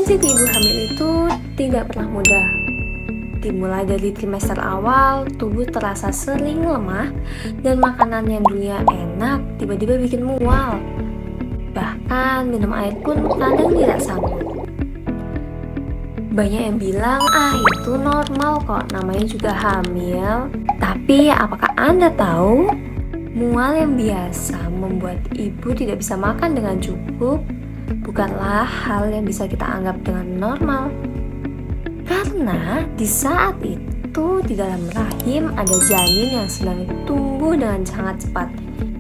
Menjadi ibu hamil itu tidak pernah mudah. Dimulai dari trimester awal, tubuh terasa sering lemah dan makanan yang dulunya enak tiba-tiba bikin mual. Bahkan minum air pun kadang tidak sanggup. Banyak yang bilang, itu normal kok, namanya juga hamil. Tapi apakah Anda tahu, mual yang biasa membuat ibu tidak bisa makan dengan cukup bukanlah hal yang bisa kita anggap dengan normal. Karena di saat itu di dalam rahim ada janin yang sedang tumbuh dengan sangat cepat.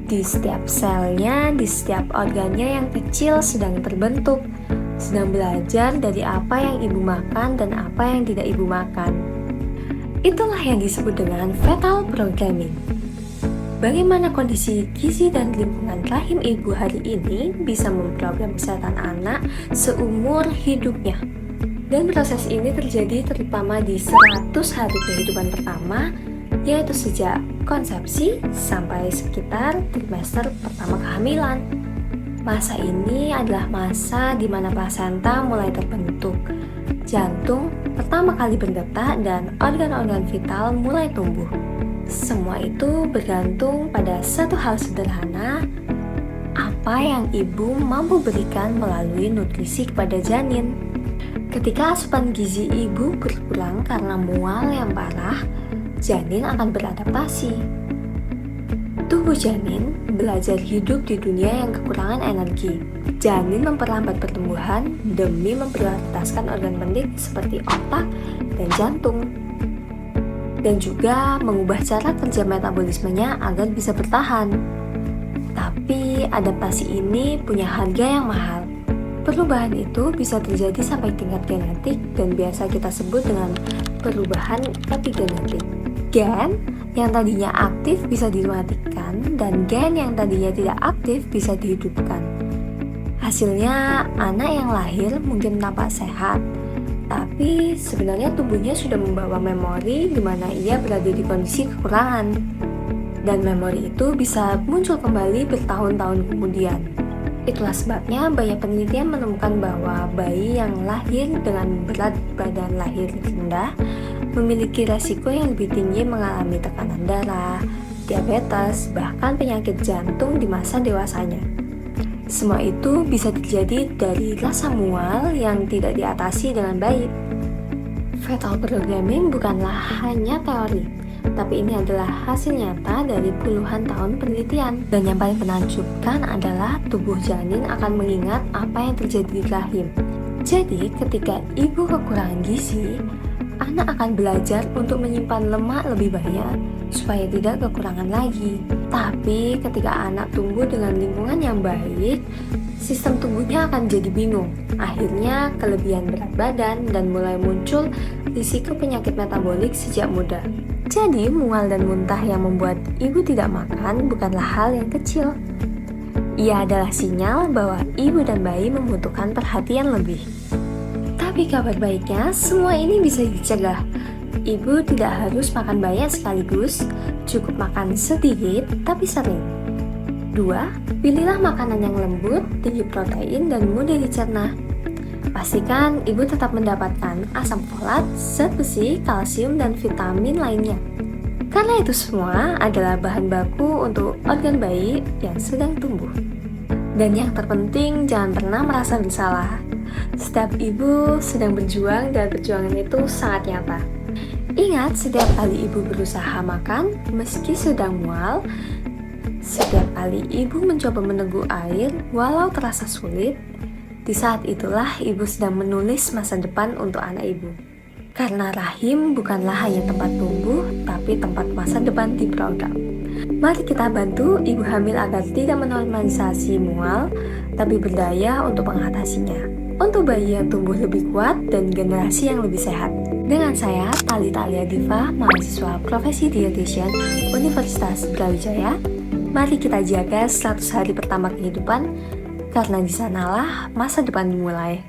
Di setiap selnya, di setiap organnya yang kecil sedang terbentuk, sedang belajar dari apa yang ibu makan dan apa yang tidak ibu makan. Itulah yang disebut dengan fetal programming. Bagaimana kondisi gizi dan lingkungan rahim ibu hari ini bisa memprogram kesehatan anak seumur hidupnya. Dan proses ini terjadi terutama di 100 hari kehidupan pertama, yaitu sejak konsepsi sampai sekitar trimester pertama kehamilan. Masa ini adalah masa di mana plasenta mulai terbentuk, jantung pertama kali berdetak dan organ-organ vital mulai tumbuh. Semua itu bergantung pada satu hal sederhana, apa yang ibu mampu berikan melalui nutrisi kepada janin. Ketika asupan gizi ibu berkurang karena mual yang parah, janin akan beradaptasi. Tubuh janin belajar hidup di dunia yang kekurangan energi. Janin memperlambat pertumbuhan demi memprioritaskan organ penting seperti otak dan jantung. Dan juga mengubah cara kerja metabolismenya agar bisa bertahan. Tapi adaptasi ini punya harga yang mahal. Perubahan itu bisa terjadi sampai tingkat genetik dan biasa kita sebut dengan perubahan epigenetik. Gen yang tadinya aktif bisa dimatikan dan gen yang tadinya tidak aktif bisa dihidupkan. Hasilnya anak yang lahir mungkin tampak sehat, tapi sebenarnya tubuhnya sudah membawa memori di mana ia berada di kondisi kekurangan. Dan memori itu bisa muncul kembali bertahun-tahun kemudian. Itulah sebabnya banyak penelitian menemukan bahwa bayi yang lahir dengan berat badan lahir rendah memiliki resiko yang lebih tinggi mengalami tekanan darah, diabetes, bahkan penyakit jantung di masa dewasanya. Semua itu bisa terjadi dari rasa mual yang tidak diatasi dengan baik. Fetal programming bukanlah hanya teori, tapi ini adalah hasil nyata dari puluhan tahun penelitian. Dan yang paling menakjubkan adalah tubuh janin akan mengingat apa yang terjadi di rahim. Jadi ketika ibu kekurangan gizi, anak akan belajar untuk menyimpan lemak lebih banyak supaya tidak kekurangan lagi. Tapi ketika anak tumbuh dengan lingkungan yang baik, sistem tubuhnya akan jadi bingung. Akhirnya kelebihan berat badan dan mulai muncul risiko penyakit metabolik sejak muda. Jadi mual dan muntah yang membuat ibu tidak makan bukanlah hal yang kecil. Ia adalah sinyal bahwa ibu dan bayi membutuhkan perhatian lebih. Tapi kabar baiknya, semua ini bisa dicegah. Ibu tidak harus makan banyak sekaligus, cukup makan sedikit tapi sering. 2. Pilihlah makanan yang lembut, tinggi protein, dan mudah dicerna. Pastikan ibu tetap mendapatkan asam folat, zat besi, kalsium, dan vitamin lainnya. Karena itu semua adalah bahan baku untuk organ bayi yang sedang tumbuh. Dan yang terpenting, jangan pernah merasa bersalah. Setiap ibu sedang berjuang dan perjuangan itu sangat nyata. Ingat, setiap kali ibu berusaha makan, meski sedang mual, setiap kali ibu mencoba meneguk air, walau terasa sulit, di saat itulah ibu sedang menulis masa depan untuk anak ibu. Karena rahim bukanlah hanya tempat tumbuh, tapi tempat masa depan diprogram. Mari kita bantu ibu hamil agar tidak menormalisasi mual, tapi berdaya untuk mengatasinya. Untuk bayi yang tumbuh lebih kuat dan generasi yang lebih sehat. Dengan saya, Thalita Alia Diva, mahasiswa Profesi Dietitian Universitas Brawijaya. Mari kita jaga 100 hari pertama kehidupan, karena di sanalah masa depan dimulai.